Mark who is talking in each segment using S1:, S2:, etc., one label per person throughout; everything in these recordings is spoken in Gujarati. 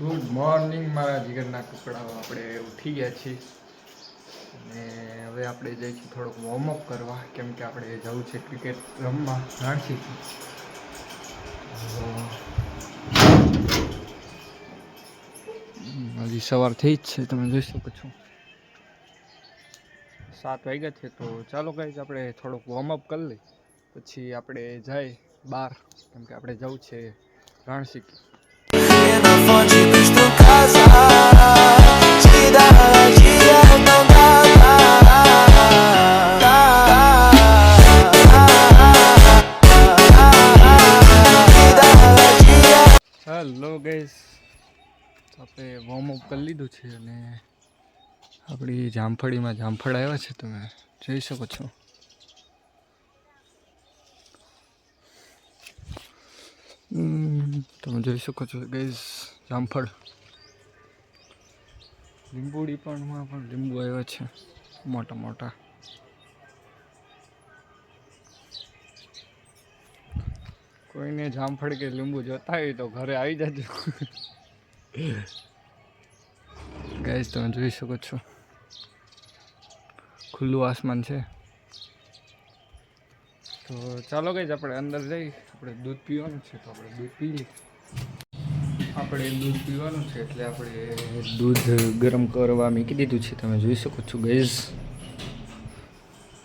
S1: ગુડ મોર્નિંગ મારા જીગરના ટુકડાઓ. આપણે ઉઠી ગયા છીએ અને હવે આપણે જઈશું થોડુંક વોર્મઅપ કરવા, કેમ કે આપણે જવું છે ક્રિકેટ રમવા રાણસીથી. હજી સવાર થઈ જ છે, તમે જોઈ શકો છો. 7 વાગ્યા છે, તો ચાલો ગાઈઝ આપણે થોડુંક વોર્મઅપ કરી લઈએ, પછી આપણે જાય બહાર, કેમ કે આપણે જવું છે રાણસીથી. હેલો ગાઈઝ, આપણે વોર્મઅપ કરી લીધું છે અને આપણી જામફળીમાં જામફળ આવ્યા છે, તમે જોઈ શકો છો. તમે જોઈ શકો છો ગાઈઝ જામફળ. લીંબુડી પણ લીંબુ આવ્યા છે મોટા મોટા. કોઈને જામફળ કે લીંબુ જોતા હોય તો ઘરે આવી જજો ગાઈઝ. તમે જોઈ શકો છો ખુલ્લું આસમાન છે. તો ચાલો ગાઈઝ આપણે અંદર જઈ, આપણે દૂધ પીવાનું છે, તો આપણે દૂધ પી લઈએ. આપણે દૂધ પીવાનું છે એટલે આપણે દૂધ ગરમ કરવા મૂકી દીધું છે, તમે જોઈ શકો છો ગાઈઝ.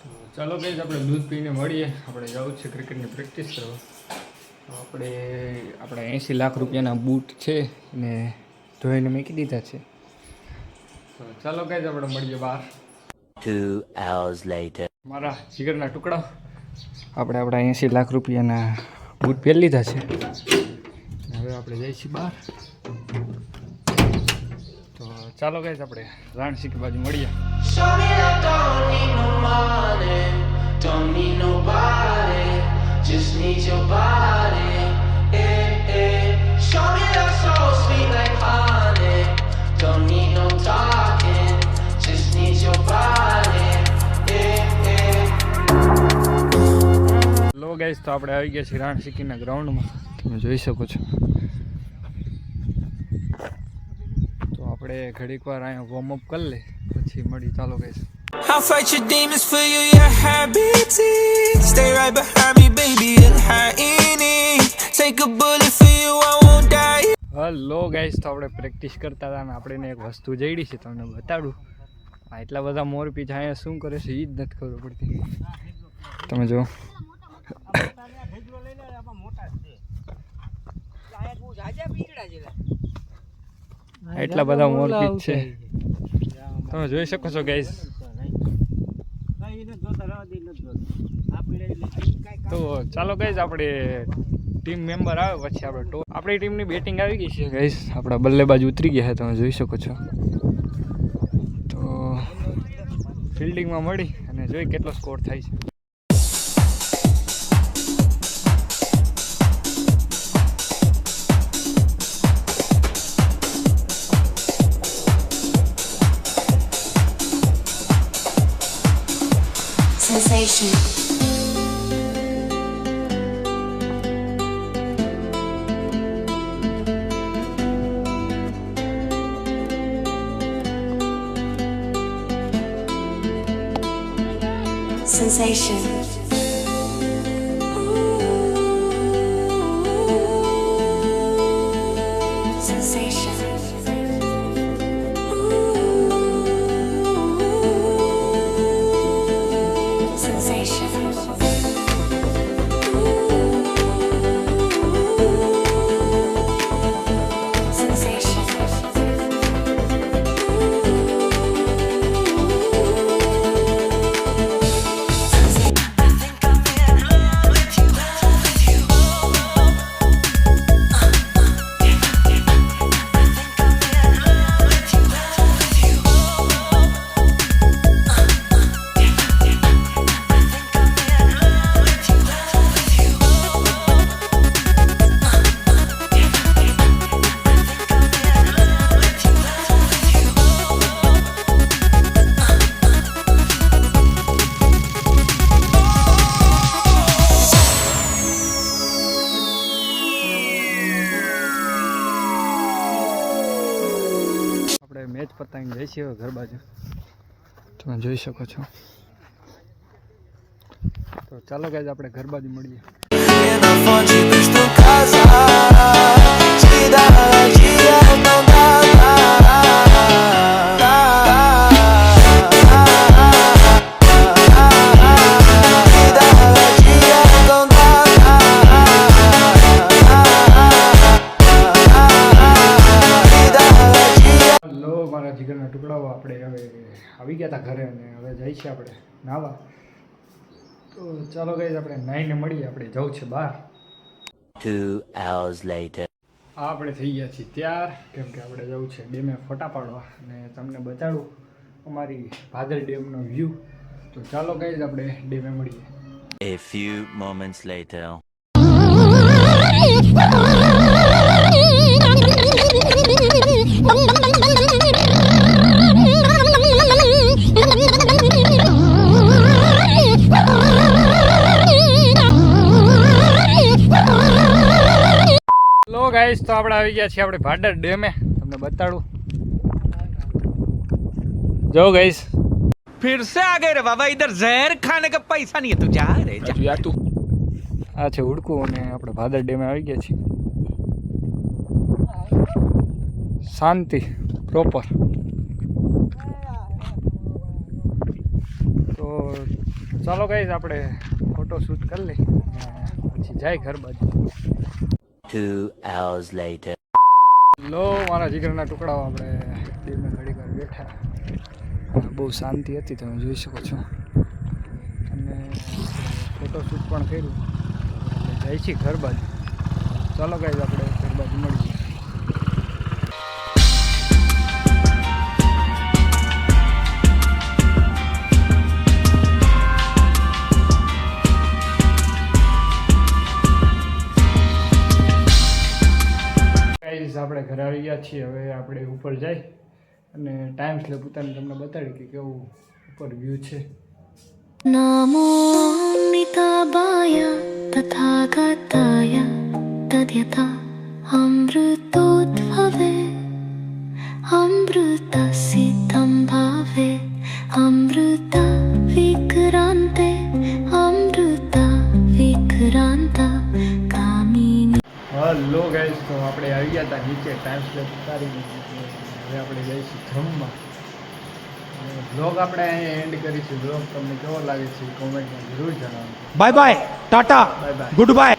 S1: તો ચાલો ગાઈઝ આપણે દૂધ પીને મળીએ. આપણે જવું છે ક્રિકેટની પ્રેક્ટિસ કરવા. આપણે આપણા 80 લાખ રૂપિયાના બૂટ છે ને ધોઈને મૂકી દીધા છે. તો ચાલો ગાઈઝ આપણે મળીએ બહાર.
S2: 2 hours later.
S1: મારા જીગરના ટુકડા, આપણે આપણા 80 લાખ રૂપિયાના બૂટ પહેરી લીધા છે. હવે આપણે જઈએ છીએ બહાર. તો ચાલો ગાઈઝ આપણે રાણસીકી બાજુ મળીએ. લો ગાઈઝ, તો આપણે આવી ગયા છીએ રાણસીકીના ગ્રાઉન્ડમાં, તમે જોઈ શકો છો. તો આપણે ઘડીક વાર અહીંયા વોર્મઅપ કરી લે, પછી મળી. ચાલો guys.
S3: I'll fight your demons for you, your habits. Stay right behind me, baby, and hiding it. Take a bullet for you, I won't die.
S1: Hello guys, તો આપણે પ્રેક્ટિસ કરતા હતા ને આપણે એક વસ્તુ જઈડી છે, તમને બતાડું. આ એટલા બધા મોરપીંછ અહીંયા શું કરે છે એ જ નથી ખબર પડતી. તમે જો એટલા બધા મોરપીંછ છે, તમે જોઈ શકો છો ગાઈઝ. તો ચાલો ગાઈઝ આપણે ટીમ મેમ્બર આવે પછી આપણે આપણી ટીમની બેટિંગ આવી ગઈ છે ગાઈઝ. આપણા બલ્લેબાજ ઉતરી ગયા છે, તમે જોઈ શકો છો. તો ફિલ્ડિંગમાં મળી અને જોઈ કેટલો સ્કોર થાય છે.
S4: Sensation. Sensation. Sensation.
S1: મેચ પતાવીને જઈ છીએ હવે ઘર બાજુ, તમે જોઈ શકો છો. તો ચાલો ગાઈઝ આપણે ઘર બાજુ મળીએ.
S3: Na fonte dos tu casa, tira dia não dá.
S1: લો મારા જીગરના ટુકડાઓ, આપણે હવે આવી ગયા હતા ઘરે અને હવે જઈએ છીએ આપણે નાવા. તો ચાલો ગાઈઝ આપણે નાહીને મળીએ, આપણે જવું છે બહાર.
S2: 2 hours later.
S1: હા આપણે થઈ ગયા છીએ ત્યાર, કેમ કે આપણે જવું છે ડેમે ફોટા પાડવા અને તમને બતાડું અમારી ભાદર ડેમનો વ્યૂ. તો ચાલો ગાઈઝ આપણે ડેમે મળીએ.
S2: A few moments later.
S1: લો ગાઈઝ તો આપણે આવી ગયા છીએ આપણે ભાદર ડેમે, તમને બતાડું. જો ગાઈઝ
S5: फिर से आ गए रे बाबा, इधर जहर खाने का पैसा नहीं है, तू जा रे जा।
S1: યાર તું આ છે હુડકું અને આપણે ભાદર ડેમે આવી ગયા છીએ. શાંતિ પ્રોપર. તો ચાલો ગાઈઝ આપણે ફોટો શૂટ કરી લઈએ પછી જાય ઘર બાજુ.
S2: 2 hours later.
S1: લો મારા જીગરના ટુકડાઓ, આપણે ડેમે ઘડી વાર બેઠા, બહુ શાંતિ હતી તમે જોઈ શકો છો, અને ફોટોશૂટ પણ કર્યું. આપણે જાય છીએ ઘર બાજુ. ચાલો ગાઈઝ આપણે ઘર બાજુ મળીએ. ગાઈઝ આપણે ઘરે આવી ગયા છીએ, હવે આપણે ઉપર જાય અને ટાઈમ સ્લેપ ઉતારીને તમને બતાડી કે કેવું ઉપર વ્યૂ છે.
S6: नमो निताबाय तथागताय तद्यथा अमृतोद्भवे अमृतसिद्धं भावे अमृत विक्रान्ते अमृत विक्रान्त कामिनी.
S1: હલો ગાઈઝ, તો આપણે આવી ગયા હતા નીચે ટાઈમ સ્લેપ ઉતારીને. હવે આપણે જઈશું જમવા. બ્લોગ આપણે અહીંયા એન્ડ કરીશું. બ્લોગ તમને કેવો લાગે છે કોમેન્ટમાં જરૂર જણાવો.
S5: Bye bye tata
S1: bye bye.
S5: Good bye.